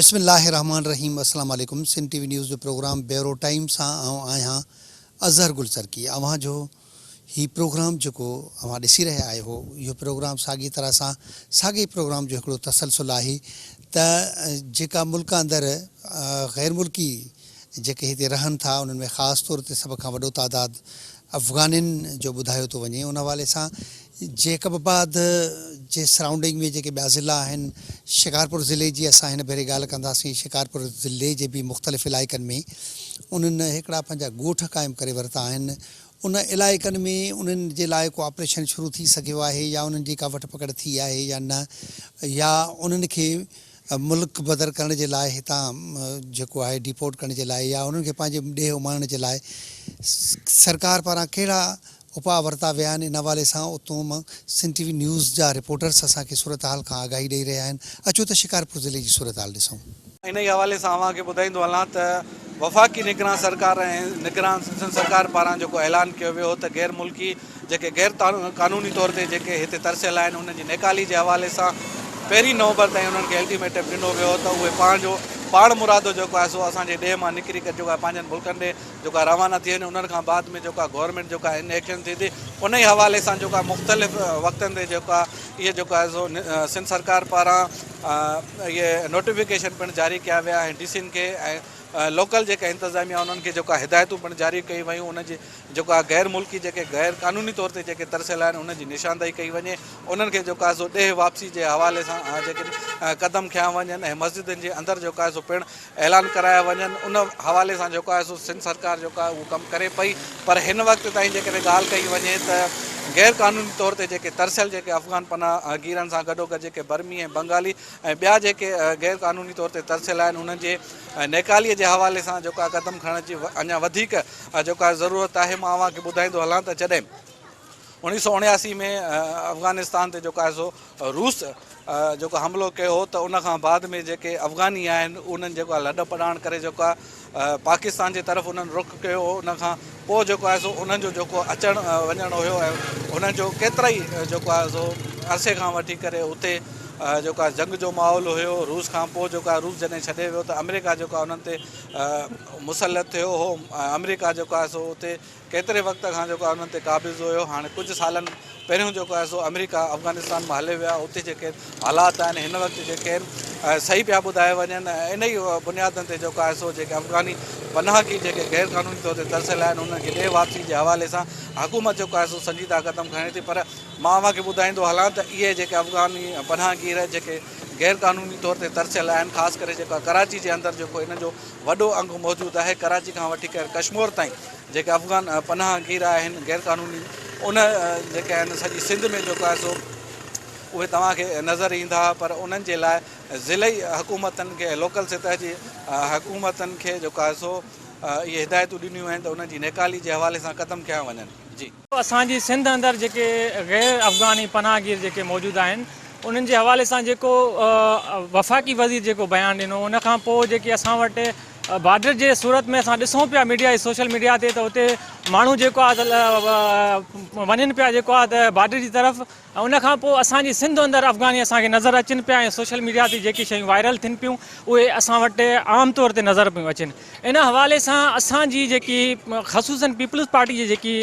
बिस्मिल्लाहिर्रहमानिर्रहीम। अस्सलाम वालेकुम। सिंध टीवी न्यूज़ जो प्रोग्राम ब्यूरो टाइम सां आहियां अज़हर गुलसरकी। अवां जो ही प्रोग्राम जो अवां ॾिसी रहिया आहियो, इहो प्रोग्राम साॻी तरह सां साॻे प्रोग्राम जो हिकिड़ो तसलसल आहे त जेका मुल्क अंदरि ग़ैर मुल्की जेके हिते रहनि था उन्हनि में ख़ासि तौर ते सभ खां वॾो तादाद अफ़गानिन जो ॿुधायो थो वञे। उन हवाले सां जेकबाबाद जे सराउंडिंग में जेके ॿिया ज़िला आहिनि, शिकारपुर ज़िले जी असां हिन भेरे ॻाल्हि कंदासीं। शिकारपुर ज़िले जे बि मुख़्तलिफ़ इलाइक़नि में उन्हनि हिकिड़ा पंहिंजा ॻोठ क़ाइमु करे वरिता आहिनि। उन इलाइक़नि में उन्हनि जे लाइ को ऑपरेशन शुरू थी सघियो आहे या उन्हनि जी का वठ पकड़ थी आहे या न, या उन्हनि खे मुल्क बदर करण जे लाइ हितां जेको आहे डिपोर्ट करण जे लाइ या उन्हनि खे पंहिंजे ॾे उमाइण जे लाइ सरकार पारां कहिड़ा उपाउ वरिता विया आहिनि, इन हवाले सां उतां मां सिंध टीवी न्यूज़ जा रिपोर्टर्स असांखे सूरत हाल खां आगाही ॾेई रहिया आहिनि। अचो त शिकारपुर ज़िले जी सूरत हाल ॾिसूं। इन ई हवाले सां अव्हांखे ॿुधाईंदो हलां त वफ़ाक़ी निगरान सरकार ऐं निगरान सिंध सरकार पारां जेको ऐलान कयो वियो त गैर मुल्की जेके गैर क़ानूनी तौर ते जेके हिते तरसियल आहिनि उन्हनि जी निकाली जे हवाले सां 1 नवंबर ताईं उन्हनि खे अल्टीमेटम ॾिनो वियो त उहे पाण मुरादो जेको आहे सो असांजे ॾे मां निकिरी करे जेको आहे पंहिंजनि मुल्कनि ॾे जेको आहे रवाना थी वञे। उन्हनि खां बाद में जेको आहे गवर्नमेंट जेको आहे इन एक्शन थी उन ई हवाले सां जेको आहे मुख़्तलिफ़ वक़्तनि ते जेको आहे इहे जेको आहे सो सिंध सरकार पारां इहे नोटिफिकेशन पिणु जारी कया विया आहिनि डीसीनि खे ऐं लोकल जेका इंतिज़ामिया उन्हनि खे जेको आहे हिदायतूं पिणु जारी कई वयूं। उनजी जेको आहे गैर मुल्की जेके गैर क़ानूनी तौर ते जेके तरसियल आहिनि उनजी निशानदेही कई वञे। उन्हनि खे जेको आहे सो ॾे वापसी जे हवाले सां जेके क़दम खयां वञनि ऐं मस्जिदनि जे अंदरि जेको आहे सो पिणु ऐलान कराया वञनि। उन हवाले सां जेको आहे सो सिंध सरकार जेको आहे उहो कमु करे पई। पर हिन वक़्त ताईं जेकॾहिं ॻाल्हि कई वञे त गैर क़ानूनी तौर ते जेके तरसियल जेके अफ़गान पनाह गीरनि सां गॾोगॾु जेके बर्मी ऐं बंगाली ऐं ॿिया जेके गैर क़ानूनी तौर ते तरसियल आहिनि उन्हनि जे निकालीअ जे हवाले सां जेको आहे क़दम खणण जी अञा वधीक जेको आहे ज़रूरत आहे। मां अव्हांखे ॿुधाईंदो हलां त जॾहिं 1979 में अफ़गानिस्तान ते जेको आहे सो रूस जेको हमिलो कयो हो त उनखां बाद में जेके अफ़गानी आहिनि उन्हनि जेको आहे लॾ पढ़ाइण करे जेको आहे पाकिस्तान जे तरफ़ उन्हनि रुख कयो हो। उनखां पोइ जेको आहे सो उन्हनि जो जेको अचणु वञणु हुयो ऐं उन्हनि जो केतिरा ई जेको आहे सो अरसे खां वठी करे उते जेको आहे जंग जो माहौल हुयो। रूस खां पोइ जेको आहे रूस जॾहिं छॾे वियो त अमेरिका जेको आहे उन्हनि ते मुसलत थियो हो। अमेरिका जेको आहे सो उते केतिरे वक़्त खां जेको आहे उन्हनि ते क़ाबिज़ हुयो। हाणे कुझु सालनि पहिरियों जेको आहे सो अमेरिका अफ़गानिस्तान मां हले विया। उते जेके हालात आहिनि हिन वक़्तु जेके सही पिया ॿुधाए वञनि। इन ई बुनियादनि ते जेको आहे सो जेके अफ़गानी पनाहगी जेके गैर क़ानूनी तौर ते तरसियल आहिनि उन्हनि खे ॾे वापसी जे हवाले सां हुकूमत जेको आहे सो संजीदा क़दम खणे थी। पर मां अव्हांखे ॿुधाईंदो हलां त इहे जेके अफ़गानी पनाहगीर जेके गैर क़ानूनी तौर ते तरसियल आहिनि, ख़ासि करे जेका कराची जे अंदरि जेको हिन जो वॾो अंग मौजूदु आहे। कराची खां वठी करे कश्मीर ताईं जेके अफ़गान पनाहगीर आहिनि गैर क़ानूनी उन जेके आहिनि सॼी सिंध में जेको आहे सो उहे तव्हांखे नज़र ईंदा। पर उन्हनि जे लाइ ज़िलई हुकूमतनि खे लोकल सतह जी हुकूमतनि खे जेको आहे सो इहे हिदायतूं ॾिनियूं आहिनि त उन्हनि जी निकाली जे हवाले सां क़दम कया वञनि। जी असांजी सिंध अंदरि जेके गैर अफ़गानी पनाहगीर जेके मौजूदु आहिनि उन्हनि जे हवाले सां जेको वफ़ाक़ी वज़ीर जेको बयानु ॾिनो उनखां पोइ जेके असां वटि बॉर्डर जे सूरत में असां ॾिसूं पिया मीडिया सोशल मीडिया ते त उते माण्हू जेको आहे वञनि पिया जेको आहे त बॉर्डर जी तरफ़। ऐं उनखां पोइ असांजी सिंध अंदरि अफ़गानी असांखे नज़र अचनि पिया ऐं सोशल मीडिया ते जेकी शयूं वायरल थियनि पियूं उहे असां वटि आम तौर ते नज़र पियूं अचनि। इन हवाले सां असांजी जेकी ख़ुसूसन पीपल्स पार्टी जी जेकी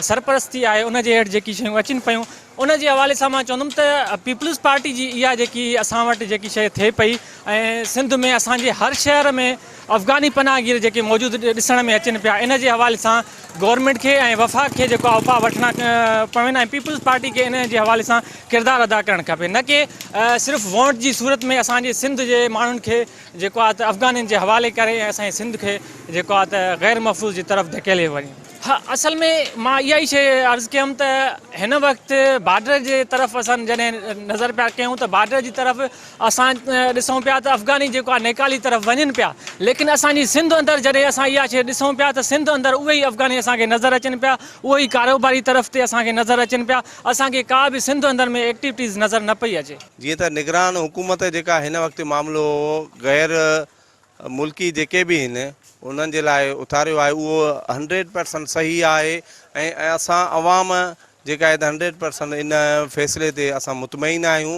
सरपरस्ती आहे उन जे हेठि जेकी शयूं अचनि पियूं उन जे हवाले सां मां चवंदुमि त पीपल्स पार्टी जी इहा जेकी असां वटि जेकी शइ थिए पई ऐं सिंध में असांजे हर शहर में अफ़गानी पनाहगीर जेके मौजूदु ॾिसण में अचनि पिया, इन जे हवाले सां गवर्नमेंट खे ऐं वफ़ाक़ खे जेको आहे उपाउ वठणा पवंदा ऐं पीपल्स पार्टी खे इन जे हवाले सां किरदारु अदा करणु खपे। न कि सिर्फ़ु वोट जी सूरत में असांजे सिंध जे माण्हुनि खे जेको आहे त अफ़गानियुनि जे हवाले करे ऐं असांजे सिंध खे जेको आहे त गैर महफ़ूज़ जी तरफ़ धकेले वञे। हा, असल में मां इहा ई शइ अर्ज़ु कयमि त हिन वक़्तु बॉर्डर जे तरफ़ असां जॾहिं नज़र पिया कयूं त बॉर्डर जी तरफ़ असां ॾिसूं पिया त अफ़गानी जेको आहे नेकाली तरफ़ वञनि पिया। लेकिन असांजी सिंध अंदरि जॾहिं असां इहा शइ ॾिसूं पिया त सिंध अंदरि उहे ई अफ़गानी असांखे नज़र अचनि पिया, उहे ई कारोबारी तरफ़ ते असांखे नज़र अचनि पिया। असांखे का बि सिंध अंदरि में एक्टिविटीज़ नज़र न पई अचे। जीअं त निगरान हुकूमत जेका हिन वक़्तु मामिलो गैर मुल्की जेके बि आहिनि उन्हनि जे लाइ उथारियो आहे उहो 100% सही आहे ऐं असां अवाम जेका आहे त 100% इन फ़ैसिले ते असां मुतमइन आहियूं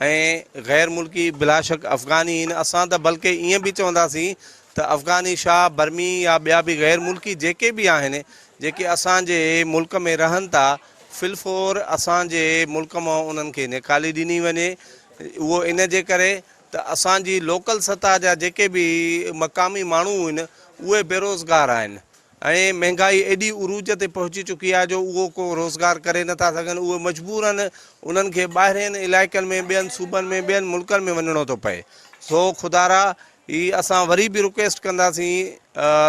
ऐं ग़ैर मुल्की बिलाशक अफ़गानी आहिनि। असां त बल्कि ईअं बि चवंदासीं त अफ़गानी शाह बर्मी या ॿिया बि ग़ैर मुल्की जेके बि आहिनि जेके असांजे मुल्क में रहनि था, फिलफोर असांजे मुल्क मां उन्हनि खे निकाली ॾिनी वञे। उहो इन जे करे त असांजी लोकल सतह जा जेके बि मक़ामी माण्हू आहिनि उहे बेरोज़गार आहिनि ऐं महांगाई एॾी उरूज ते पहुची चुकी आहे जो उहो को रोज़गार करे नथा सघनि। उहे मजबूरनि उन्हनि खे ॿाहिरिनि इलाइक़नि में ॿियनि सूबनि में ॿियनि मुल्कनि में वञिणो थो पए। सो ख़ुदारा ही असां वरी बि रिक्वेस्ट कंदासीं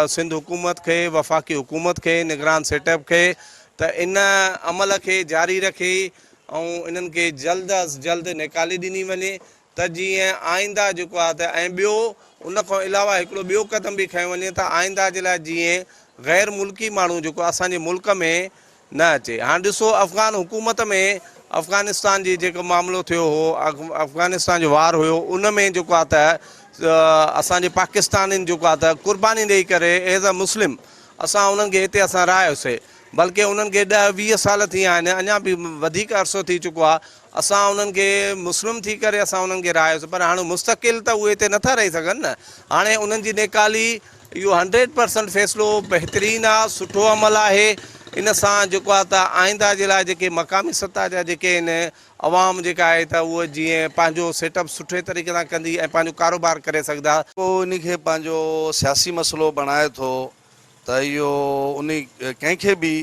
सिंध हुकूमत खे, वफ़ाक़ी हुकूमत खे, निगरान सेटअप खे त इन अमल खे जारी रखे ऐं इन्हनि खे जल्द अज़ जल्द निकाली ॾिनी वञे त जीअं आईंदा जेको आहे त ऐं ॿियो उन खां अलावा हिकिड़ो ॿियो क़दम बि खयो वञे त आईंदा जे लाइ जीअं ग़ैर मुल्की माण्हू जेको असांजे मुल्क में न अचे। हाणे ॾिसो अफ़गान हुकूमत में अफ़गानिस्तान जी जेको मामिलो थियो हो, अफ़गानिस्तान जो वार हुयो, उन में जेको आहे त असांजे पाकिस्तानियुनि जेको आहे त क़ुर्बानी ॾेई करे एज़ अ मुस्लिम असां उन्हनि खे हिते असां रहायोसीं। बल्कि उन्हनि खे 10-20 साल थी विया आहिनि, अञा बि वधीक अरसो थी चुको आहे। असां उन्हनि खे मुस्लिम थी करे असां उन्हनि खे रहायोसीं, पर हाणे मुस्तक़िल त उहे हिते नथा रही सघनि न। हाणे उन्हनि जी निकाली इहो 100% फ़ैसिलो बहितरीनु आहे, सुठो अमल आहे। इन सां जेको आहे त आईंदा जे लाइ जेके मक़ामी सतह जा जेके आहिनि अवाम जेका आहे त उहे जीअं पंहिंजो सेटअप सुठे तरीक़े सां कंदी ऐं पंहिंजो कारोबार करे सघंदा। पोइ इन खे पंहिंजो सियासी मसइलो बणाए थो त इहो उन कंहिंखे बि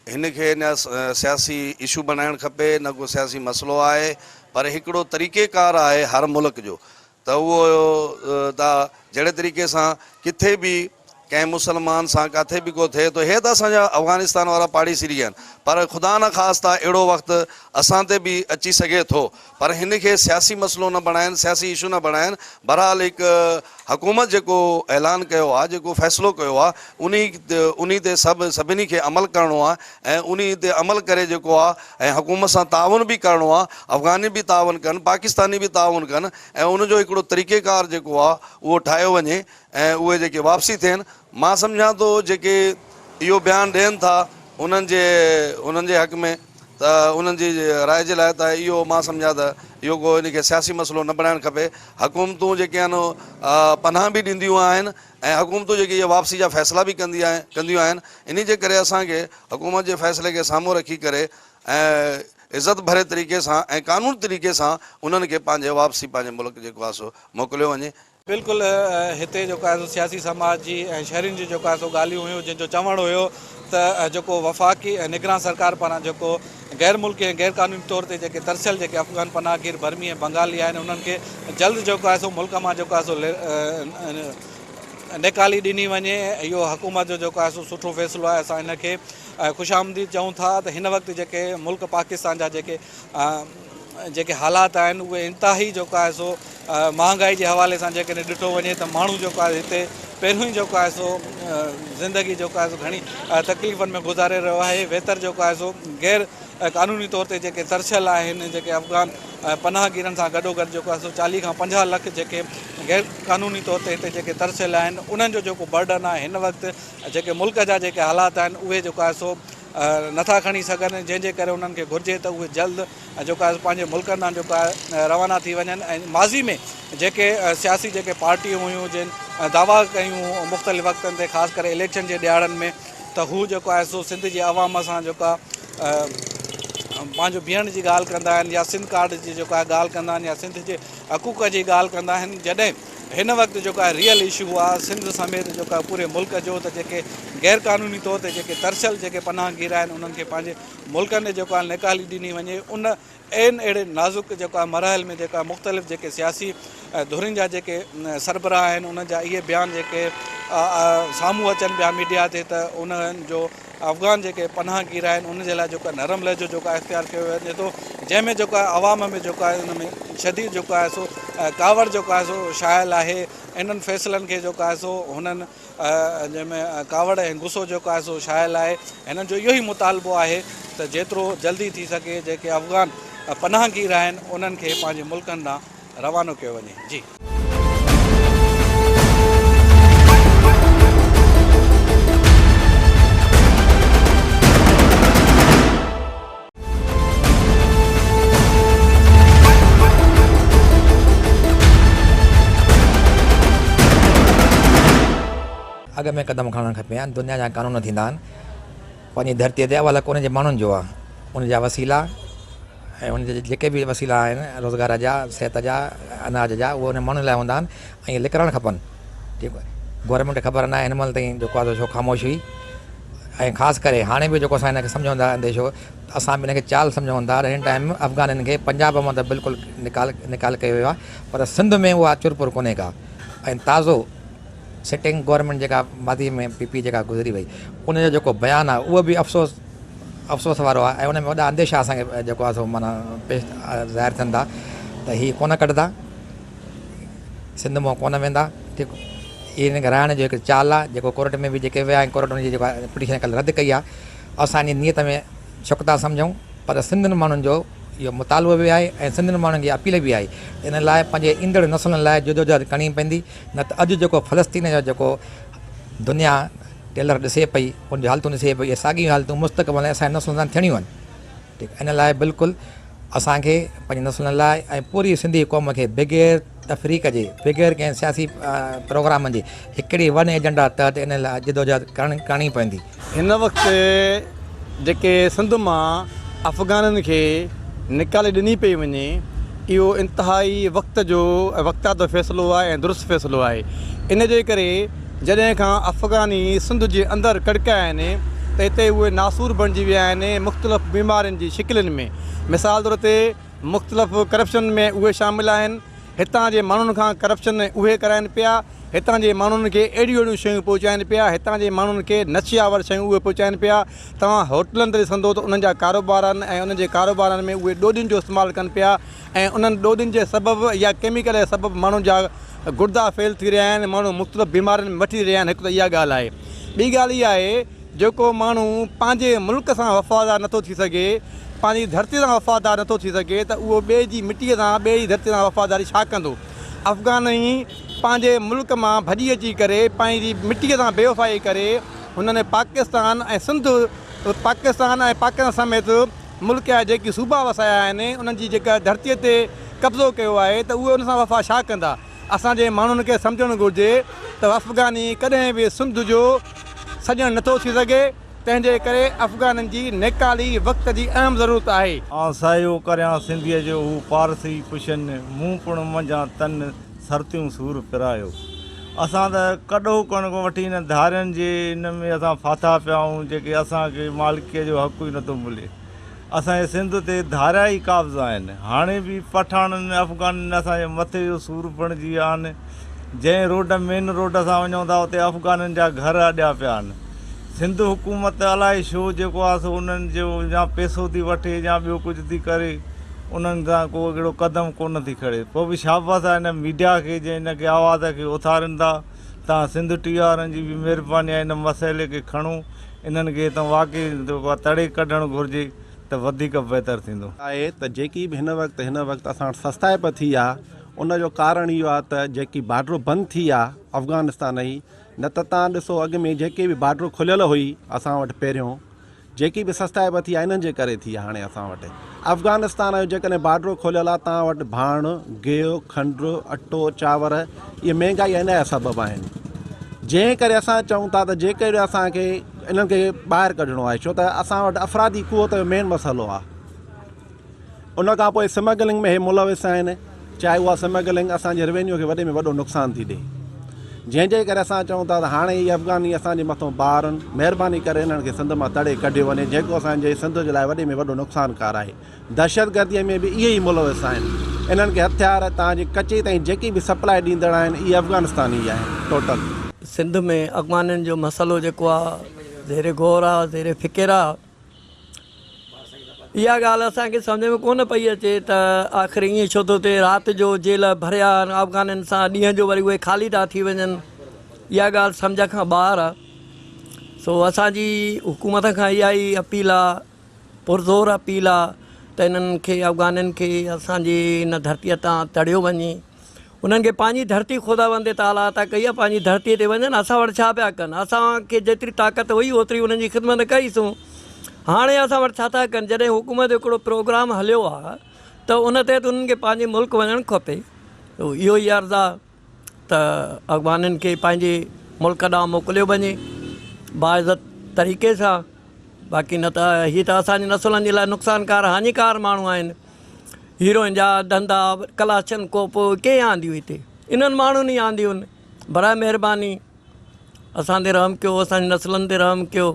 हिन खे न सियासी इशू बनाइणु खपे, न को सियासी मसइलो आहे, पर हिकिड़ो तरीक़ेकार आहे हर मुल्क जो त उहो त जहिड़े तरीक़े सां किथे बि कंहिं मुसलमान सां किथे बि को थिए थो। हे त असांजा अफ़गानिस्तान वारा पाड़ेसिरी आहिनि, पर ख़ुदा न ख़ासिता अहिड़ो वक़्तु असां ते बि अची सघे थो, पर हिन खे सियासी मसइलो न बणाइनि, सियासी इशू न बणाइनि। बहरहाल हिकु हुकूमत जेको ऐलान कयो आहे, जेको फ़ैसिलो कयो आहे, उन ते सभिनी खे अमल करिणो आहे ऐं उन ते अमल करे जेको आहे ऐं हुकूमत सां ताउन बि करिणो आहे। अफ़गानी बि ताउन कनि, पाकिस्तानी बि ताउन कनि ऐं उनजो हिकिड़ो तरीक़ेकार जेको आहे उहो ठाहियो वञे ऐं उहे जेके वापसी थियनि। मां सम्झां थो जेके इहो बयानु ॾियनि था उन्हनि जे हक़ में त उन्हनि जी राय जे लाइ त इहो मां सम्झां त इहो को इन खे सियासी मसइलो न बणाइणु खपे। हुकूमतूं जेके आहिनि पनाह बि ॾींदियूं आहिनि ऐं हुकूमतूं जेके इहे वापसी जा फ़ैसिला बि कंदियूं आहिनि। इन जे करे असांखे हुकूमत जे फ़ैसिले खे साम्हूं रखी करे ऐं इज़त भरे तरीक़े सां ऐं कानूनी तरीक़े सां उन्हनि खे पंहिंजे वापसी पंहिंजे मुल्क जेको आहे सो मोकिलियो वञे। बिल्कुलु हिते जेको आहे सो सियासी समाज जी ऐं शहरनि जी जेको आहे सो ॻाल्हियूं हुयूं, जंहिंजो चवणु हुयो त जेको वफ़ाक़ी ऐं निगरान सरकार पारां जेको ग़ैर मुल्की ऐं ग़ैर क़ानूनी तौर ते जेके तरसियल जेके अफ़गान पनाहगीर बर्मी ऐं बंगाली आहिनि उन्हनि खे जल्द जेको आहे सो मुल्क मां जेको आहे सो निकाली ॾिनी वञे। इहो हुकूमत जो जेको आहे सो सुठो फ़ैसिलो आहे। असां हिनखे ख़ुशामदीद चऊं था त हिन वक़्तु जेके मुल्क पाकिस्तान जा जेके हालात आहिनि उहे इंतिहाई जेको आहे सो महांगाई जे हवाले सां जेकॾहिं ॾिठो वञे त माण्हू जेको आहे हिते पहिरियों ई जेको आहे सो ज़िंदगी जेको आहे सो घणी तकलीफ़ुनि में गुज़ारे रहियो आहे। बहितर जेको आहे सो ग़ैर क़ानूनी तौर ते जेके तरसियल आहिनि, जेके अफ़गान पनाहगीरनि सां गॾोगॾु जेको आहे सो 40 खां 50 लख जेके ग़ैर क़ानूनी तौर ते हिते जेके तरसियल आहिनि उन्हनि जो जेको बर्डन आहे हिन वक़्तु जेके मुल्क जा जेके हालात आहिनि उहे जेको आहे सो नथा खणी सघनि, जंहिंजे करे उन्हनि खे घुरिजे त उहे जल्द जेको आहे पंहिंजे मुल्कनि मां जेको आहे रवाना थी वञनि। ऐं माज़ी में जेके सियासी जेके पार्टियूं हुयूं जिन दावा कयूं मुख़्तलिफ़ वक़्तनि ते, ख़ासि करे इलेक्शन जे ॾियारनि में, त हू जेको आहे सो सिंध जी अवाम सां जेको आहे पंहिंजो बीहण जी ॻाल्हि कंदा आहिनि या सिंध कार्ड जी जेको आहे ॻाल्हि कंदा आहिनि या सिंध जे हक़ूक़ जी ॻाल्हि कंदा आहिनि। जॾहिं हिन वक़्तु जेको आहे रियल इशू आहे सिंध समेत जेको आहे पूरे मुल्क जो, त जेके ग़ैर क़ानूनी तौर ते जेके तरसियल जेके पनाहगीर आहिनि उन्हनि खे पंहिंजे मुल्कनि में जेको आहे निकाली ॾिनी वञे। उन अहिड़े नाज़ुक जेको आहे मरहल में जेका मुख़्तलिफ़ जेके सियासी धुरियुनि जा जेके सरबराह आहिनि उन्हनि जा इहे बयान जेके साम्हूं अचनि पिया मीडिया ते, त उन्हनि जो अफ़गान जेके पनाहगीर आहिनि उन जे लाइ जेको नरम लहजो जेको आहे इख़्तियार कयो वञे थो, जंहिंमें जेको आहे अवाम में जेको आहे उन में शदीद जेको आहे सो कावड़ जेको आहे सो शाइल आहे। इन्हनि फ़ैसिलनि खे जेको आहे सो हुननि जंहिंमें कावड़ ऐं गुस्सो जेको आहे सो शाइल आहे। हिननि जो इहो ई मुतालबो आहे त जेतिरो जल्दी थी सघे जेके अफ़गान पनाहगीर आहिनि उन्हनि खे पंहिंजे मुल्कनि ॾांहुं रवानो कयो वञे। जी। अॻ में क़दम खणणु खपे। दुनिया जा कानून थींदा आहिनि पंहिंजी धरतीअ ते, अवल उन जे माण्हुनि जो आहे, उन जा वसीला ऐं उन जे जेके बि वसीला आहिनि रोज़गार जा, सिहत जा, अनाज जा, उहे उन माण्हुनि लाइ हूंदा आहिनि ऐं लिकरणु खपनि। जेको गवर्नमेंट ख़बर न आहे हिन महिल ताईं जेको आहे छो ख़ामोश हुई, ऐं ख़ासि करे हाणे बि जेको असां हिनखे सम्झूं था अंदेशो, असां बि हिनखे चाल सम्झूं था। हिन टाइम अफ़गाननि खे पंजाब मां त बिल्कुलु निकाल कयो वियो आहे, पर सिंध में उहा चुरपुर कोन्हे का। ऐं ताज़ो सिटिंग गवर्नमेंट जेका मादी में PP जेका गुज़री वई, उनजो जेको बयानु आहे उहो बि अफ़सोस वारो आहे। ऐं उन में वॾा अंदेशा असांखे जेको आहे सो माना पेश ज़ाहिर थियनि था त हीअ कोन कढंदा, सिंध मां कोन वेंदा। ठीकु, इहे हिन खे रहण जो हिकु चाल आहे जेको कोर्ट में बि जेके विया आहिनि, कोर्ट उनजी जेका पिटीशन कल्ह रद्द कई आहे। असांजी नियत में शुक था सम्झूं, पर सिंधियुनि माण्हुनि जो इहो मुतालबो बि आहे ऐं सिंधियुनि माण्हुनि जी अपील बि आहे। इन लाइ पंहिंजे ईंदड़ नसलुनि लाइ जदोजहद करणी पवंदी, न त अॼु जेको फ़लस्तीन जो जेको दुनिया टेलर ॾिसे पई, उनजी हालतूं ॾिसे पई, इहे साॻियूं हालतूं मुस्तक़बिल में असांजे नसलुनि सां थियणियूं आहिनि। ठीकु, इन लाइ बिल्कुलु असांखे पंहिंजे नसलुनि लाइ ऐं पूरी सिंधी क़ौम खे बग़ैर तफ़रीक़ जे, बग़ैर कंहिं सियासी प्रोग्राम जे हिकिड़ी वन एजेंडा तहत इन लाइ जदोजहद करणी पवंदी। हिन वक़्तु जेके सिंध मां अफ़गाननि खे निकाले ॾिनी पई वञे, इहो इंतिहाई वक़्तातो फ़ैसिलो आहे ऐं दुरुस्त फ़ैसिलो आहे। इन जे करे जॾहिं खां अफ़गानी सिंध जे अंदरि कड़किया आहिनि त हिते उहे नासूर बणिजी विया आहिनि मुख़्तलिफ़ बीमारियुनि जी शिकिलनि में। मिसाल तौर ते मुख़्तलिफ़ करप्शन में उहे शामिल आहिनि, हितां जे माण्हुनि खां करप्शन उहे कराइनि पिया, हितां जे माण्हुनि खे अहिड़ियूं शयूं पहुचाइनि पिया, हितां जे माण्हुनि खे नशियावर शयूं उहे पहुचाइनि पिया। तव्हां होटलनि ते ॾिसंदो त उन्हनि जा कारोबार आहिनि ऐं उन्हनि जे कारोबारनि में उहे ॾोधियुनि जो इस्तेमालु कनि पिया ऐं उन्हनि ॾोधियुनि जे सबबु या केमिकल जे सबबु माण्हुनि जा गुर्दा फेल थी रहिया आहिनि, माण्हू मुख़्तलिफ़ बीमारियुनि में वठी रहिया आहिनि। हिकु त इहा ॻाल्हि आहे। ॿी ॻाल्हि इहा आहे, जेको माण्हू पंहिंजे मुल्क सां वफ़ादार नथो थी सघे, पंहिंजी धरती सां वफ़ादार नथो थी सघे, त उहो ॿिए जी मिटीअ सां, ॿिए जी धरती सां वफ़ादारी छा कंदो। अफ़गानी पंहिंजे मुल्क मां भॼी अची करे पंहिंजी मिटीअ सां बेवफ़ाई करे हुननि पाकिस्तान ऐं पाकिस्तान समेत मुल्क जा जेके सूबा वसाया आहिनि, उन्हनि जी जेका धरतीअ ते कब्ज़ो कयो आहे, त उहे उन सां वफ़ा छा कंदा। असांजे माण्हुनि खे सम्झणु घुरिजे त अफ़गानी कॾहिं बि सिंध जो सॼणु नथो थी सघे, तंहिंजे करे अफ़गाननि जी नेकाली वक़्त जी अहम ज़रूरत आहे। सायो करियां सिंधीअ जो हू पारसी पुछनि, मूं पिणु मंझां तन सरतियूं सूर पिरायो। असां त कॾो कणिक वठी हिन धारियुनि जे इन में असां फाथा पिया आहियूं, जेके असांखे मालिकीअ जो हक़ ई नथो मिले। असांजे सिंध ते धारिया ई काब्ज़ा आहिनि। हाणे बि पठाणनि अफ़गाननि असांजे मथे जो सूर बणिजी विया आहिनि। जंहिं रोड मेन रोड सां वञूं था उते अफ़गाननि जा घर अॾिया पिया आहिनि। सिंध हुकूमत अलाए छो जेको आहे सो उन्हनि जो या पैसो थी वठे या ॿियो कुझु थी करे, उन्हनि सां को अहिड़ो क़दम कोन थी खणे। पोइ बि शाबाश आहे हिन मीडिया खे, जंहिं हिन खे आवाज़ खे उथारनि था। तव्हां सिंध टीवी वारनि जी बि महिरबानी आहे, हिन मसइले खे खणो, इन्हनि खे तव्हां वाक़ई जेको आहे तड़े कढणु घुरिजे त वधीक बहितर थींदो आहे। त जेकी बि हिन वक़्तु असां वटि सस्ताइप थी आहे, उनजो कारण इहो आहे त जेकी बॉर्डर बंदि थी आहे अफ़गानिस्तान जी, न त तव्हां ॾिसो अॻु में जेके बि बॉर्डर खुलियल हुई असां वटि पहिरियों, जेकी बि सस्ताइप थी आहे इन्हनि जे करे थी आहे। हाणे असां वटि अफ़गानिस्तान जो जेकॾहिं बॉर्डर खुलियल आहे, तव्हां वटि भाण, गिहु, खंडु, अटो, चांवर, इहे महांगाई इन जा सबबु आहिनि। जंहिं करे असां चऊं था त जेकॾहिं असांखे इन्हनि खे ॿाहिरि कढणो आहे, छो त असां वटि अफ़रादी क़ुवत जो मेन मसइलो आहे। उन खां पोइ स्मगलिंग में हे मुलविस आहिनि, चाहे उहा स्मगलिंग असांजे रेवेन्यू खे वॾे में वॾो नुक़सानु थी ॾिए। जंहिंजे करे असां चऊं था त हाणे इहे अफ़गानी असांजे मथां ॿारनि, महिरबानी करे इन्हनि खे सिंध मां तड़े कढियो वञे, जेको असांजे सिंध जे लाइ वॾे में वॾो नुक़सानुकार आहे। दहशतगर्दीअ में बि इहे ई मुलविस आहिनि। इन्हनि खे हथियार तव्हांजी कचे ताईं जेकी बि सप्लाई ॾींदड़ आहिनि, इहे अफ़गानिस्तान ई आहिनि टोटल। सिंध में अफ़गाननि जो मसइलो जेको आहे ज़ेरे गौर आहे, ज़ेरे फ़िकिर आहे। इहा ॻाल्हि असांखे सम्झ में कोन पई अचे त आख़िर ईअं छो थो थिए। राति जो जेल भरिया आहिनि अफ़गाननि सां, ॾींहं जो वरी उहे ख़ाली था थी वञनि। इहा ॻाल्हि सम्झ खां ॿाहिरि आहे। सो असांजी हुकूमत खां इहा ई अपील आहे, पुरज़ोर अपील आहे त इन्हनि खे अफ़गाननि खे असांजी इन धरतीअ तां तड़ियो वञे। उन्हनि खे पंहिंजी धरती ख़ुदावंद ताला अता कई आहे, पंहिंजी धरतीअ ते वञनि। असां वटि छा पिया कनि? असांखे जेतिरी ताक़त हुई ओतिरी उन्हनि जी ख़िदमत कईसूं। हाणे असां वटि छा था कनि? जॾहिं हुकूमत जो हिकिड़ो प्रोग्राम हलियो आहे त उन तहत उन्हनि खे पंहिंजे मुल्क वञणु खपे। इहो ई अर्ज़ु आहे त अफ़गाननि खे पंहिंजे मुल्क ॾांहुं मोकिलियो वञे बाइज़त तरीक़े सां। बाक़ी न त हीअ त असांजी नसुलनि जे लाइ नुक़सानकार हानिकार माण्हू आहिनि। हीरोइन जा धंधा कलाशन कोप कंहिं आंदियूं हिते, इन्हनि माण्हुनि ई आंदियूं आहिनि। बराए महिरबानी असां ते रहम कयो, असांजी नसलनि ते रहम कयो,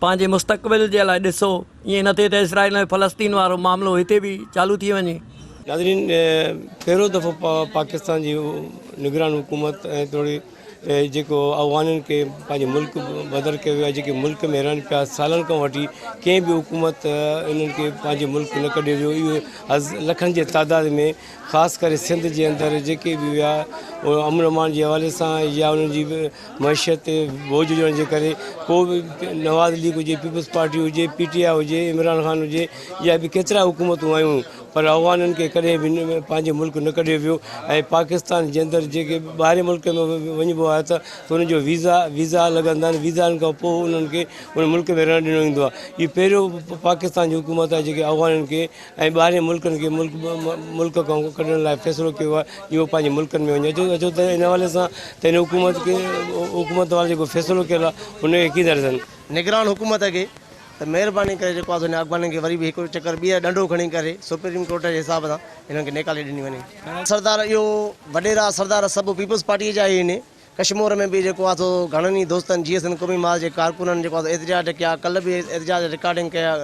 पंहिंजे मुस्तक़बिल जे लाइ ॾिसो। ईअं न थिए त इसराइल ऐं फ़लस्तीन वारो मामिलो हिते बि चालू थी वञे। नाज़रीन, पहिरियों दफ़ो पाकिस्तान जी निगरान हुकूमत ऐं थोरी जेको अफ़गाननि खे पंहिंजे मुल्क बदर कयो वियो आहे, जेके मुल्क में रहनि पिया सालनि खां वठी कंहिं बि हुकूमत इन्हनि खे पंहिंजे मुल्क न कढियो वियो। इहो लखनि जे तइदाद में ख़ासि करे सिंध जे अंदरि जेके बि हुआ अमन अमान जे हवाले सां या उन्हनि जी मैशियत ते बोझ हुजण जे करे को बि नवाज़ लीग हुजे, पीपल्स पार्टी हुजे, PTI हुजे, इमरान ख़ान हुजे, या बि केतिरा हुकूमतूं आयूं, पर अफ़गाननि खे कॾहिं बि पंहिंजे मुल्क न कढियो वियो। ऐं पाकिस्तान जे अंदरि जेके ॿाहिरि मुल्क में वञिबो आहे त उन्हनि जो वीज़ा लॻंदा आहिनि। वीज़ानि खां पोइ उन्हनि खे उन मुल्क में रहणु ॾिनो वेंदो आहे। इहो पहिरियों पाकिस्तान जी हुकूमत आहे जेके अफ़गाननि खे ऐं ॿाहिरि मुल्कनि खे मुल्क खां कढण लाइ फ़ैसिलो कयो आहे, इहो पंहिंजे मुल्कनि में वञे। अचो त इन हवाले सां त हिन हुकूमत वारो जेको फ़ैसिलो कयल आहे उनखे कीअं ॾिसनि निगरान हुकूमत खे त महिरबानी करे जेको आहे अफ़गाननि खे वरी बि हिकु चकर ॿीहर ॾंडो खणी करे सुप्रीम कोर्ट जे हिसाब सां हिननि खे निकाले ॾिनी वञे। सरदार इहो वॾेरा सरदार सभु पीपल्स पार्टीअ जा ई आहिनि। कश्मीर में बि जेको आहे सो घणनि ई दोस्तनि GSN क़ौमी माल जे कारकुननि जेको आहे एहतजाज कया, कल्ह बि एहतजाज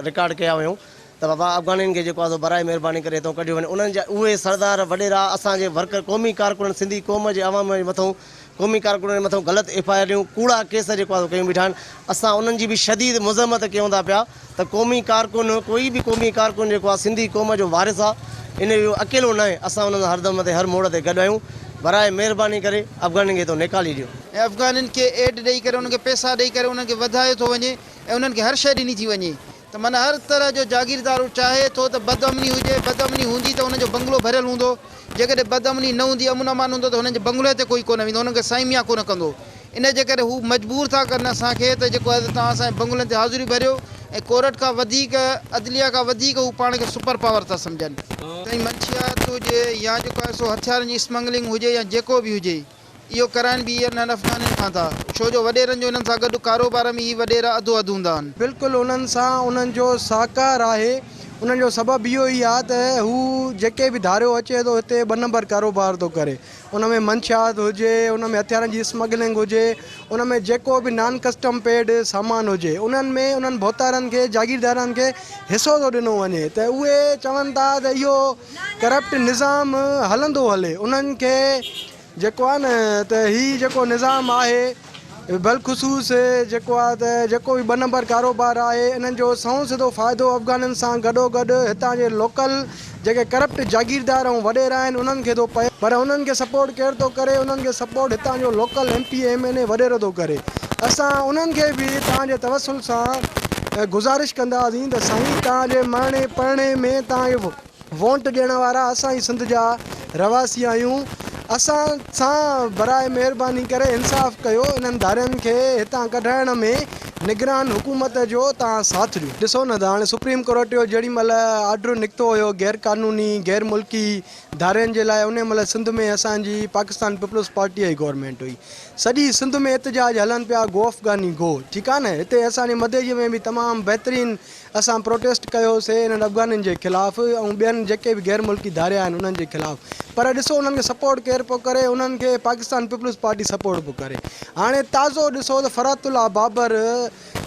रिकॉर्ड कया हुयूं त बाबा अफ़गाननि खे जेको आहे सो बराए महिरबानी करे हितां कढियो वञे। उन्हनि जा उहे सरदार वॾेरा असांजे वर्कर क़ौमी कारकुन सिंधी क़ौम जे अवाम जे मथां क़ौमी कारकुननि जे मथां ग़लति FIR कूड़ा केस जेको आहे कयूं बीठा आहिनि। असां उन्हनि जी बि शदीद मुज़म्मत कयूं था पिया त क़ौमी कारकुन कोई बि क़ौमी कारकुन जेको आहे सिंधी क़ौम जो वारिस आहे, इन जो अकेलो न आहे। असां उन्हनि हरदम ते हर मोड़ ते गॾु आहियूं। बराए महिरबानी करे अफ़गाननि खे तो निकाली ॾियो। ऐं अफ़गाननि खे एड ॾेई करे उन्हनि खे पैसा ॾेई करे उन्हनि खे वधायो थो वञे ऐं उन्हनि खे हर शइ ॾिनी थी वञे। त माना हर तरह जो जागीरदार चाहे थो त बदअमनी हुजे, बदअमनी हूंदी त हुनजो बंगलो भरियल हूंदो। जेकॾहिं बदअमनी न हूंदी, अमन अमान हूंदो त हुननि जे बंगले ते कोई कोन वेंदो, हुननि खे साइमिया कोन कंदो। इन जे करे हू मजबूर था करनि असांखे त जेको आहे तव्हां असांजे बंगलनि ते हाज़िरी भरियो। ऐं कोर्ट खां वधीक, अदलिया खां वधीक हू पाण खे सुपर पावर था सम्झनि। ऐं मंशियात हुजे या जेको आहे सो हथियारनि जी स्मगलिंग हुजे या जेको बि हुजे, इहो कराइनि बि इन्हनि अफ़गाननि खां था। छो जो वॾेरनि जो इन्हनि सां गॾु कारोबार में ई वॾेरा अधो अधु हूंदा आहिनि। बिल्कुलु उन्हनि सां उन्हनि जो साकार आहे। उन्हनि जो सबबु इहो ई आहे त हू जेके बि धारियो अचे थो हिते 2 नंबर कारोबार थो करे। उन में मंशियात हुजे, उन में हथियारनि जी स्मगलिंग हुजे, उन में जेको बि नॉन कस्टम पेड सामान हुजे, उन्हनि में उन्हनि भोतारनि खे जागीरदारनि खे हिसो थो ॾिनो वञे। त उहे चवनि था त इहो करप्ट निज़ाम हलंदो हले। उन्हनि खे जेको आहे न त हीउ जेको निज़ाम आहे बिलख़ुसूस जेको आहे त जेको बि 2 नंबर कारोबार आहे, इन्हनि जो सौ सिधो फ़ाइदो अफ़गाननि सां गॾोगॾु हितां जे लोकल जेके करप्ट जागीरदार ऐं वॾेरा आहिनि उन्हनि खे थो पए। पर उन्हनि खे सपोर्ट केरु थो करे? उन्हनि खे सपोर्ट हितां जो लोकल MP MLA वॾेरो थो करे। असां उन्हनि खे बि तव्हांजे तवसुल सां गुज़ारिश कंदासीं त साईं तव्हांजे मरणे पढ़णे में तव्हांखे वोट ॾियण वारा असां ई सिंध जा रवासी आहियूं। असां सां बराए महिरबानी करे इंसाफ़ कयो। इन्हनि धारियुनि खे हितां कढाइण में निगरान हुकूमत जो तव्हां साथ ॾियो। ॾिसो न त हाणे सुप्रीम कोर्ट जो जेॾी महिल ऑर्डर निकितो हुयो गैर क़ानूनी गैर मुल्की धारियुनि जे लाइ, उन महिल सिंध में असांजी पाकिस्तान पीपल्स पार्टीअ जी गवर्नमेंट हुई। सॼी सिंध में एहतजाज हलनि पिया, गो अफ़गानी गो। ठीकु आहे न। हिते असांजे मध्य में बि तमामु बहितरीनु असां प्रोटेस्ट कयोसीं इन्हनि अफ़गाननि जे ख़िलाफ़ु ऐं ॿियनि जेके बि गैर मुल्की धारिया आहिनि उन्हनि जे ख़िलाफ़ु। पर ॾिसो उन्हनि खे सपोर्ट केरु पियो करे? उन्हनि खे पाकिस्तान पीपल्स पार्टी सपोर्ट पियो करे। हाणे ताज़ो ॾिसो त फरातुल्ला बाबर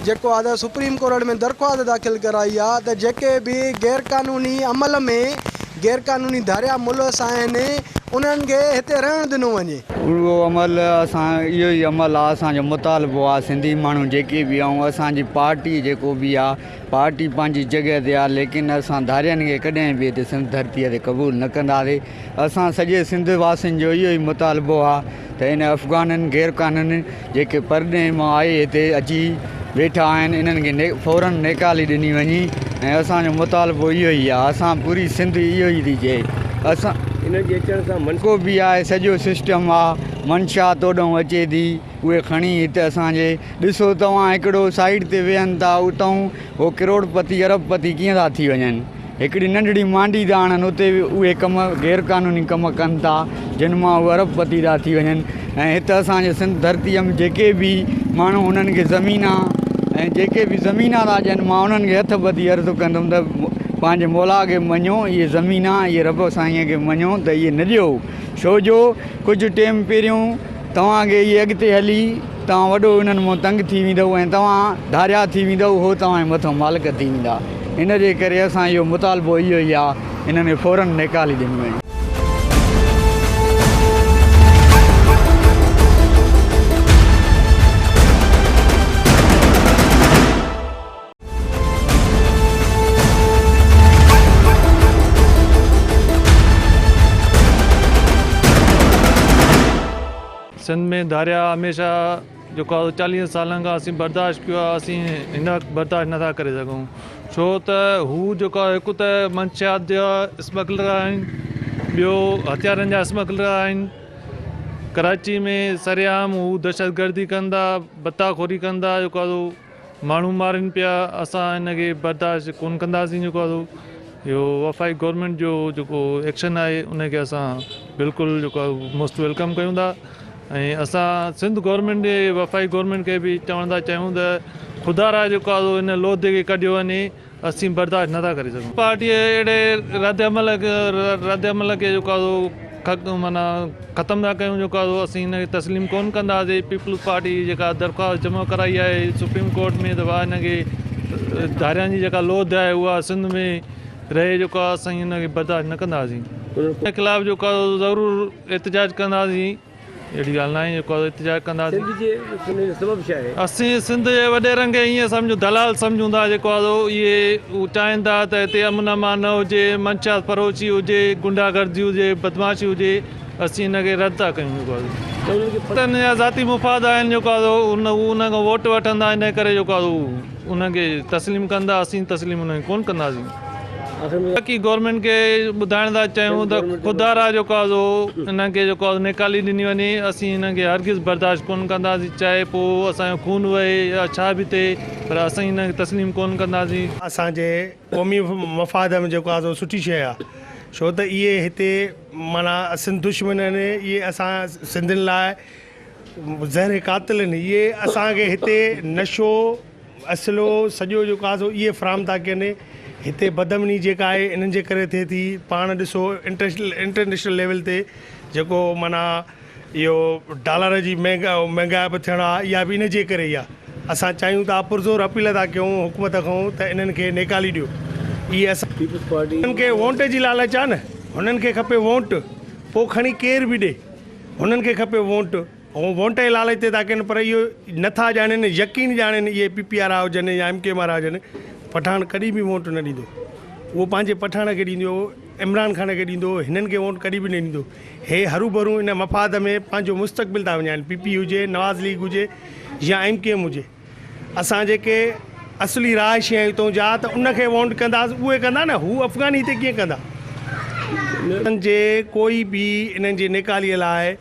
जेको आहे त सुप्रीम कोर्ट में दरख़्वास्त दाख़िल कराई आहे त जेके बि गैर क़ानूनी अमल में गैर क़ानूनी धारिया मुलस आहिनि उन्हनि खे हिते रहणु ॾिनो वञे। उहो अमल असां इहो ई अमल आहे असांजो मुतालबो आहे। सिंधी माण्हू जेके बि ऐं असांजी पार्टी जेको बि आहे, पार्टी पंहिंजी जॻह ते आहे, लेकिन असां धारियनि खे कॾहिं बि हिते सिंध धरतीअ ते क़बूल न कंदासीं। असां सॼे सिंध वासियुनि जो इहो ई मुतालबो आहे त हिन अफ़गाननि गैर क़ानूनी जेके परॾे मां आहे हिते अची वेठा आहिनि, इन्हनि खे फ़ौरन निकाली ॾिनी वञी। ऐं असांजो मुतालबो इहो ई आहे। असां पूरी सिंध इहो ई थी चए। असां इन जे अचण सां मनको बि आहे, सॼो सिस्टम आहे, मंशात ओॾों अचे थी, उहे खणी हिते असांजे ॾिसो तव्हां हिकिड़ो साइड ते वेहनि था, उतां उहो करोड़पति अरबपति कीअं था थी वञनि। हिकिड़ी नंढड़ी मांडी था आणनि उते बि उहे कम गैर क़ानूनी कम कनि था जिन मां उहे अरबपती था थी वञनि ऐं हिते असांजे सिंध धरतीअ में जेके बि माण्हू उन्हनि खे ज़मीना ऐं जेके बि ज़मीना था ॾियनि मां उन्हनि खे हथ ॿधी अर्ज़ु कंदुमि त पंहिंजे मौला खे मञो इहे ज़मीना इहे रब साईंअ खे मञो त इहे न ॾियो छो जो कुझु टाइम पहिरियों तव्हांखे इहे अॻिते हली तव्हां वॾो इन्हनि मां तंग थी वेंदव ऐं तव्हां धारिया थी वेंदव उहो तव्हांजे मथां मालिक थी वेंदा इन जे करे असां इहो मुतालबो इहो ई आहे इन्हनि खे फौरन निकाली ॾिनियूं आहिनि। सिंध में धारिया हमेशा जेको 40 सालनि खां असीं बर्दाश्त कयो आहे असीं हिन वक़्तु बर्दाश्त नथा करे सघूं छो त हू जेको हिकु त मंशियात जा स्मगलर आहिनि ॿियो हथियारनि जा स्मगलर आहिनि कराची में सरेआम हू दहशतगर्दी कंदा बत्ताखोरी कंदा जेको आहे माण्हू मारनि पिया असां हिनखे बर्दाश्त कोन कंदासीं जेको आहे इहो वफ़ाक़ी गवर्नमेंट जो जेको एक्शन आहे उनखे असां बिल्कुलु जेको आहे मोस्ट वेलकम कयूं था ऐं असां सिंध गवर्नमेंट जे वफ़ाक़ी गवर्नमेंट खे बि चवण था चाहियूं त खुदारा जेको आहे हिन लोधे खे कढियो वञे असीं बर्दाश्त नथा करे सघूं पार्टी अहिड़े रद्दमल खे जेको आहे माना ख़तमु था कयूं जेको आहे असीं हिनखे तस्लीम कोन कंदासीं पीपल्स पार्टी जेका दरख़्वास्त जमा कराई आहे सुप्रीम कोर्ट में त वाह हिनखे धारियां जी जेका लोध आहे उहा सिंध में रहे जेको आहे असां हिनखे बर्दाश्त न कंदासीं हिन ख़िलाफ़ु जेको आहे ज़रूरु एहतजाज कंदासीं अहिड़ी ॻाल्हि न आहे जेको आहे एहतजाज कंदासीं असीं सिंध जे वॾेरनि खे ईअं सम्झूं दलाल सम्झूं था जेको आहे इहे चाहिनि था त हिते अमन अमान न हुजे मंशात फरोशी हुजे गुंडागर्दी हुजे बदमाशी हुजे असीं हिनखे रद्द था कयूं जेको आहे हिन जा ज़ाती मुफ़ाद आहिनि जेको आहे उन खां वोट वठंदा इन करे जेको आहे उनखे तस्लीम कंदा असीं तस्लीम उनखे कोन कंदासीं बाक़ी गवर्नमेंट खे ॿुधाइण था चाहियूं त खुदारा जेको आहे हिनखे जेको आहे निकाली ॾिनी वञे असीं हिनखे हरगिज़ बर्दाश्त कोन कंदासीं चाहे पोइ असांजो खून वहे या छा बि थिए पर असां हिनखे तस्लीम कोन कंदासीं असांजे क़ौमी मफ़ाद में जेको आहे सुठी शइ आहे छो त इहे हिते माना सिंध दुश्मन आहिनि इहे असां सिंधियुनि लाइ ज़हर क़ातिल आहिनि इहे असांखे हिते नशो असलो सॼो जेको आहे इहे फ़राहम था कनि हिते बदमनी जेका आहे इन्हनि जे करे थिए थी पाण ॾिसो इंटरनेशनल लेवल ते जेको माना इहो डॉलर जी महांगाई बि थियणु आहे इहा बि इन जे करे ई आहे असां चाहियूं था पुरज़ोर अपील था कयूं हुकूमत खां त इन्हनि खे निकाली ॾियो इहे असां हुननि खे वोट जी लालच आहे न हुननि खे खपे वोट पोइ खणी केर बि ॾे हुननि खे खपे वोट ऐं वोट जे लालच ते था कनि पर इहो नथा ॼाणनि यकीन ॼाणनि इहे PPR वारा हुजनि या MK वारा हुजनि पठान कॾहिं बि वोट न ॾींदो उहो पंहिंजे पठान खे ॾींदो इमरान ख़ान खे ॾींदो हिननि खे वोट कॾहिं बि न ॾींदो हे हरू भरू इन मफ़ाद में पंहिंजो मुस्तक़बिल था वञाइनि PP हुजे नवाज़ लीग हुजे या MKM हुजे असां जेके असली रायशी आहियूं हितां जा त उनखे वोट कंदासीं उहे कंदा न हू अफ़गानी हिते कीअं कंदा इन्हनि जे कोई बि इन्हनि जी निकालीअ लाइ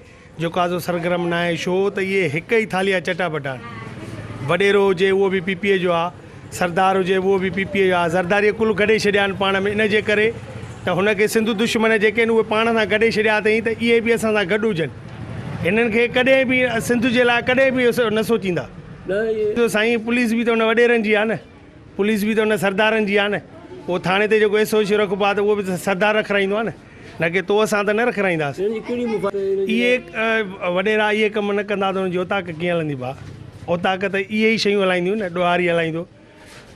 जेको आहे सरगर्म न आहे छो त इहे हिक ई थाली आहे चटाभेटा वॾेरो हुजे उहो बि PP जो आहे सरदार हुजे उहो बि PP जो आहे ज़रदारी कुल गॾे छॾिया आहिनि पाण में इन जे करे त हुनखे सिंधु दुश्मन जेके आहिनि उहे पाण सां गॾे छॾिया अथई त इहे बि असां सां गॾु हुजनि हिननि खे कॾहिं बि सिंध जे लाइ कॾहिं बि न सोचींदा साईं पुलिस बि त हुन वॾेरनि जी आहे न पुलिस बि त हुन सरदारनि जी आहे न उहो थाणे ते जेको SOC रखिबो आहे त उहो बि सरदार रखाईंदो आहे न की तो असां त न रखाईंदासीं इहे वॾेरा इहे कम न कंदा त हुनजी औताक कीअं हलंदी भाउ औताक त इहे ई शयूं हलाईंदियूं न ॾोहारी हलाईंदो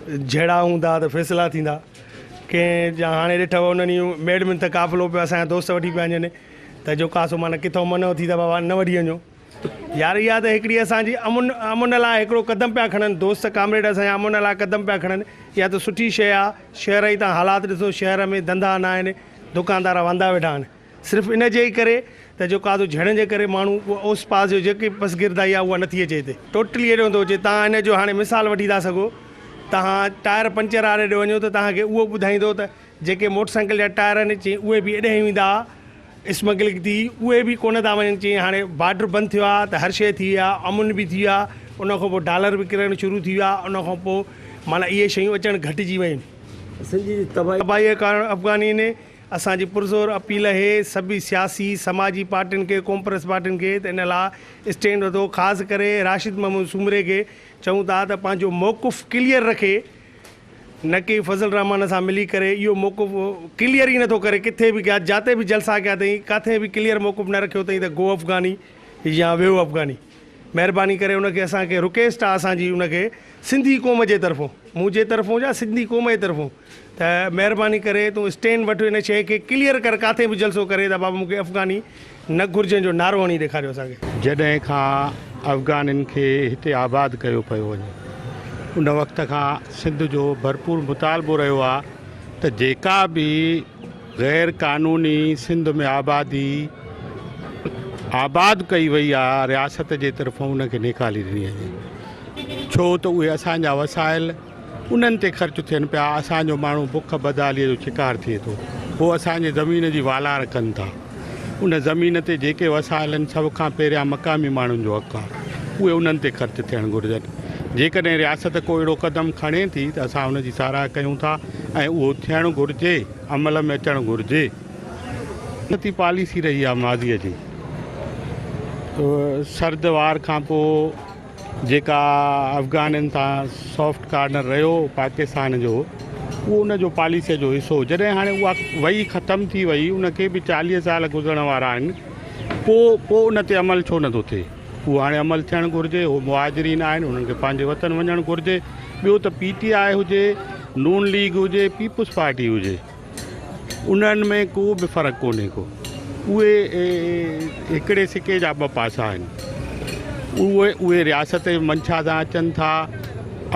जहिड़ा हूंदा त फ़ैसिला थींदा कंहिं जा हाणे ॾिठव उन्हनि मेड में त क़ाफ़िलो पियो असांजा दोस्त वठी पिया वञनि त जो कासो माना किथां मन थी त बाबा न वठी वञो यार इहा त हिकिड़ी असांजी अमुन लाइ हिकिड़ो क़दम पिया खणनि दोस्त कामरेड असांजा अमुन लाइ क़दम पिया खणनि इहा त सुठी शइ आहे शहर जी तव्हां हालात ॾिसो शहर में धंधा न आहिनि दुकानदार वांदा वेठा आहिनि सिर्फ़ु इन जे ई करे त जेको आहे झड़नि जे करे माण्हू ओस पास जो जेकी बसगिरदाई आहे उहा नथी अचे हिते टोटली अहिड़ो थो अचे तव्हां हिन जो हाणे मिसाल वठी था सघो तव्हां टायर पंचर वारे ॾे वञो त तव्हांखे उहो ॿुधाईंदो त जेके मोटरसाइकिल जा टायर आहिनि चई उहे बि एॾे वेंदा स्मगलिंग थी उहे बि कोन था वञनि चई हाणे बॉर्डर बंदि थियो आहे त हर शइ थी आहे अमुन बि थी वियो आहे उनखां पोइ डॉलर बि किरणु शुरू थी वियो आहे उनखां पोइ माना इहे शयूं अचणु घटिजी वियूं तबाही जे कारण अफ़गानी ने असांजी पुरज़ोर अपील है सभी सियासी समाजी पार्टियुनि खे कॉन्फ्रेंस पार्टियुनि खे त इन लाइ स्टैंड वरितो ख़ासि करे राशिद महमूद सूमरे खे चऊं था त पंहिंजो मौक़ुफ़ क्लियर रखे न कि फज़ल रहमान सां मिली करे इहो मौक़ुफ़ क्लियर ई नथो करे किथे बि जिते बि जलसा कया अथई किथे बि क्लियर मौक़ुफ़ न रखियो अथई त गो अफ़गानी या वेहो अफ़गानी महिरबानी करे उनखे असांखे रिक्वेस्ट आहे असांजी उनखे सिंधी क़ौम जे तरफ़ो मुंहिंजे तरफ़ो या सिंधी क़ौम जे तरफ़ो त महिरबानी करे तूं स्टैंड वठि हिन शइ खे क्लियर कर किथे बि जलसो करे त बाबा मूंखे अफ़गानी न घुरिजनि जो नारो हणी ॾेखारियो असांखे। जॾहिं खां अफ़गाननि खे हिते आबाद कयो पियो वञे उन वक़्त खां सिंध जो भरपूर मुतालबो रहियो आहे त जेका बि गैर क़ानूनी सिंध में आबाद कई वई आहे रियासत जे तरफ़ां उनखे निकाली ॾिनी वञे छो त उहे असांजा वसाइल उन्हनि ते ख़र्चु थियनि पिया असांजो माण्हू बुख बदालीअ जो शिकार थिए थो पोइ असांजे ज़मीन जी वालार कनि था उन ज़मीन ते जेके वसाइल आहिनि सभ खां पहिरियां मक़ामी माण्हुनि जो हक़ु आहे उहे उन्हनि ते ख़र्चु थियणु घुरिजनि जेकॾहिं रियासत को अहिड़ो क़दम खणे थी त असां उनजी साराह कयूं था ऐं उहो थियणु घुरिजे अमल में अचणु घुरिजे नती पॉलिसी रही आहे माज़ीअ जी सर्द वार खां पोइ जेका अफ़गाननि सां सॉफ्ट कार्नर रहियो पाकिस्तान जो उहो उनजो पॉलिसीअ जो हिसो जॾहिं हाणे उहा वई ख़तमु थी वई उनखे बि 40 साल गुज़रण वारा आहिनि पोइ उन ते अमल छो नथो थिए उहो हाणे अमल थियणु घुरिजे उहो मुहाजिरीन आहिनि उन्हनि खे पंहिंजे वतन वञणु घुरिजे ॿियो त PTI हुजे नून लीग हुजे पीपुल्स पार्टी हुजे उन्हनि में को बि फ़र्क़ु कोन्हे को उहे हिकिड़े सिके जा ॿ पासा आहिनि उहे रियासत जे मंशा सां अचनि था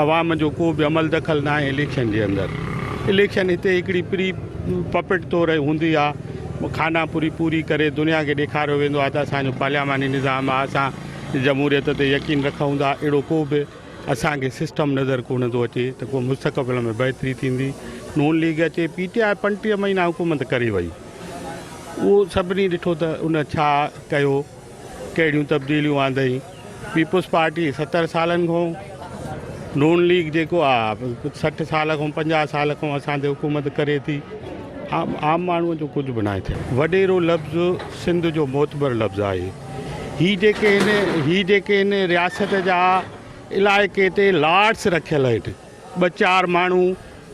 अवाम जो को बि अमल दख़ल न आहे इलेक्शन जे अंदरि इलेक्शन हिते हिकिड़ी प्री पपेट तौरु हूंदी आहे खाना पूरी करे दुनिया खे ॾेखारियो वेंदो आहे त असांजो पार्लियामानी निज़ाम आहे असां जमहूरियत ते यकीन रखूं था अहिड़ो को बि असांखे सिस्टम नज़र कोन थो अचे त को मुस्तक़बिल में बहितरी थींदी नून लीग अचे PTI 35 महीना हुकूमत करे वई उहो सभिनी ॾिठो त उन छा कयो कहिड़ियूं तब्दीलियूं आंदई पीपुल्स पार्टी 70 सालनि खां नून लीग जेको आहे 60 साल खां 50 साल खां असां ते हुकूमत करे थी आम माण्हूअ जो कुझु बि न थिए वॾेरो लफ़्ज़ सिंध जो मोतबर लफ़्ज़ आहे ही जेके हिन रियासत जा इलाइक़े ते लॉर्ड्स रखियल आहिनि 2-4 माण्हू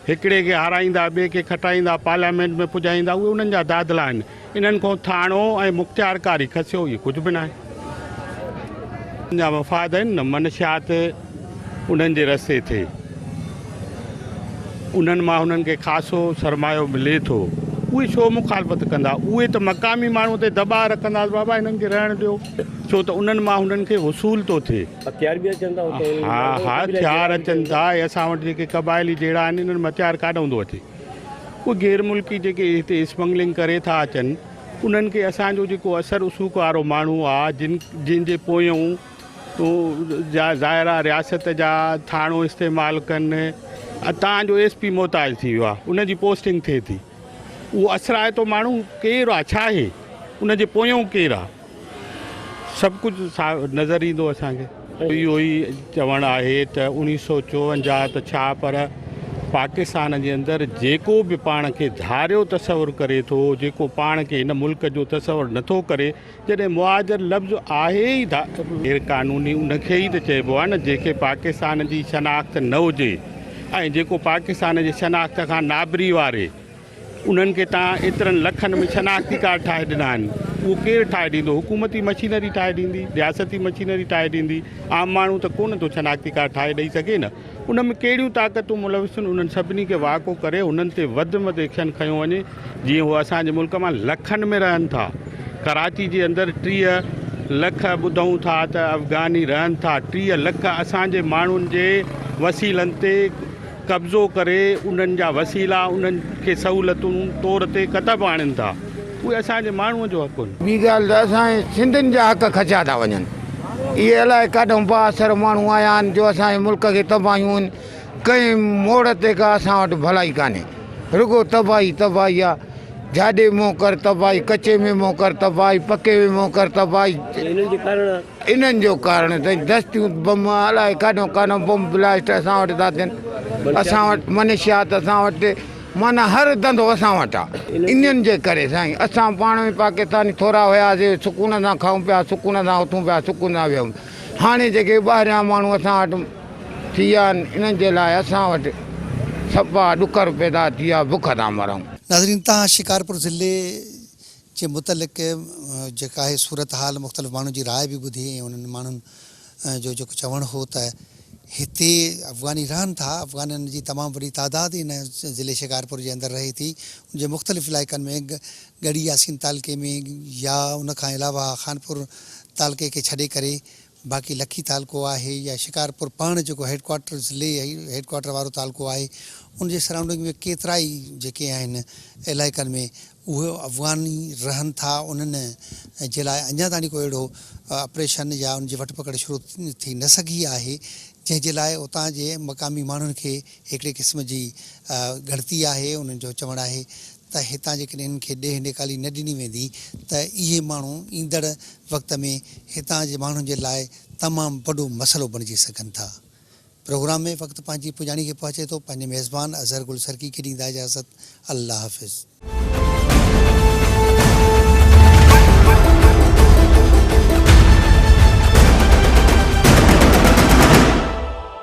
हिकिड़े खे हाराईंदा ॿिए खे खटाईंदा पार्लियामेंट में पुॼाईंदा उहे उन्हनि जा दादला आहिनि इन्हनि खां थाणो ऐं मुख़्तियारकारी खसियो इहो कुझु बि न आहे जा मफ़ाद आहिनि न मनशियात उन्हनि जे रस्ते थिए उन्हनि मां उन्हनि खे ख़ासो सरमायो मिले थो उहे छो मुखालफ़त कंदा उहे त मक़ामी माण्हू ते दॿाउ रखंदा बाबा हिननि खे रहणु ॾियो छो त उन्हनि मां हुननि खे वसूल थो थिए हा हथियार अचनि था ऐं असां वटि जेके क़बाइली जहिड़ा आहिनि इन्हनि में हथियार काॾों थो अचे उहे गैर मुल्की जेके हिते स्मगलिंग करे था अचनि उन्हनि खे असांजो जेको असर उसूक वारो माण्हू आहे जिन जे पोयूं ज़ाहिरा रियासत जा थाणो इस्तेमालु कनि तव्हांजो SP मोहताज थी वियो आहे उनजी पोस्टिंग थिए थी उहो असराइतो माण्हू केरु आहे छा आहे उनजे पोयों केरु आहे सभु कुझु नज़र ईंदो असांखे इहो ई चवणु आहे त 1954 त छा पर पाकिस्तान जे अंदरि जेको बि पाण खे धारियो तसवुरु करे थो जेको पाण खे हिन मुल्क जो तसवुरु नथो करे जॾहिं मुहाजिर लफ़्ज़ आहे ई गैर क़ानूनी उनखे ई त चइबो आहे न जेके पाकिस्तान जी शनाख़्त न हुजे ऐं जेको पाकिस्तान जी शनाख़्त खां नाबरी वारे उन्हनि खे तव्हां एतिरनि लखनि में शनाख़्ती कार्ड ठाहे ॾिना आहिनि उहो केरु ठाहे ॾींदो हुकूमती मशीनरी ठाहे ॾींदी रियासती मशीनरी ठाहे ॾींदी आम माण्हू त कोन थो शनाख़्ती कार्ड ठाहे ॾेई सघे न उन में कहिड़ियूं ताक़तूं मुलविस आहिनि उन्हनि सभिनी खे वाक़ो करे उन्हनि ते वधि में वधि एक्शन खयो वञे जीअं उहे असांजे मुल्क मां लखनि में रहनि था कराची जे अंदरि 30 लख ॿुधूं था त अफ़गानी रहनि था 30 लख असांजे माण्हुनि जे वसीलनि ते कब्ज़ो करे उन्हनि जा वसीला उन्हनि खे सहूलियतूं तौर ते कतब आणनि था उहे असांजे माण्हूअ जो हक़ आहिनि ॿी ॻाल्हि त असांजे सिंधियुनि जा हक़ खचिया था वञनि इहे अलाए काॾों बासर माण्हू आया आहिनि जो असांजे मुल्क खे तबाहियूं आहिनि कंहिं मोड़ ते का असां वटि भलाई कान्हे रुगो तबाही आहे जाॾे मुंहुं कर तबाही कचे में मुंहुं कर तबाही पके में मुंहुं कर तबाही इन्हनि जो कारण त दस्तियूं बम अलाए काॾों बम ब्लास्ट असां वटि था थियनि असां वटि मनशियात असां वटि माना हर धंधो असां वटि आहे इन्हनि जे करे साईं असां पाण में पाकिस्तानी थोरा हुयासीं सुकून सां खाऊं पिया सुकून सां उथूं पिया सुकून सां वियूं हाणे जेके ॿाहिरियां माण्हू असां वटि थी विया आहिनि इन्हनि जे लाइ असां वटि सफ़ा ॾुकर पैदा थी विया बुख था मरूं। नाज़रीन तव्हां शिकारपुर ज़िले जे मुतलिक़ जेका आहे सूरत हाल मुख़्तलिफ़ माण्हुनि जी राय बि ॿुधी ऐं उन्हनि माण्हुनि जो जेको चवणु हो त हिते अफ़गानी रहनि था अफ़गाननि जी तमामु वॾी तादाद हिन ज़िले शिकारपुर जे अंदरि रहे थी उनजे मुख़्तलिफ़ इलाइक़नि में गढ़ी यासीन तालके में या उनखां अलावा खानपुर तालके खे छॾे करे बाक़ी लखी तालको आहे या शिकारपुर पाण जेको हेडक्वार्टर ज़िले हेडक्वार्टर वारो तालको आहे उनजे सराउंडिंग में केतिरा ई जेके आहिनि इलाइक़नि में उहे अफ़गानी रहनि था उन्हनि जे लाइ अञा ताईं को अहिड़ो ऑपरेशन या उनजी वठ पकड़ शुरू थी न सघी आहे जंहिंजे लाइ उतां जे मक़ामी माण्हुनि खे हिकिड़े क़िस्म जी घटिती आहे उन्हनि जो चवणु आहे त हितां जेकॾहिं इन्हनि खे ॾेह निकाली न ॾिनी वेंदी त इहे माण्हू ईंदड़ वक़्त में हितां जे माण्हुनि जे लाइ तमामु वॾो मसइलो बणिजी सघनि था। प्रोग्राम में वक़्तु पंहिंजी पुॼाणी खे पहुचे थो पंहिंजे मेज़बान अज़हर गुल सरकी खे ॾींदा इजाज़त अल्लाह हाफ़िज़।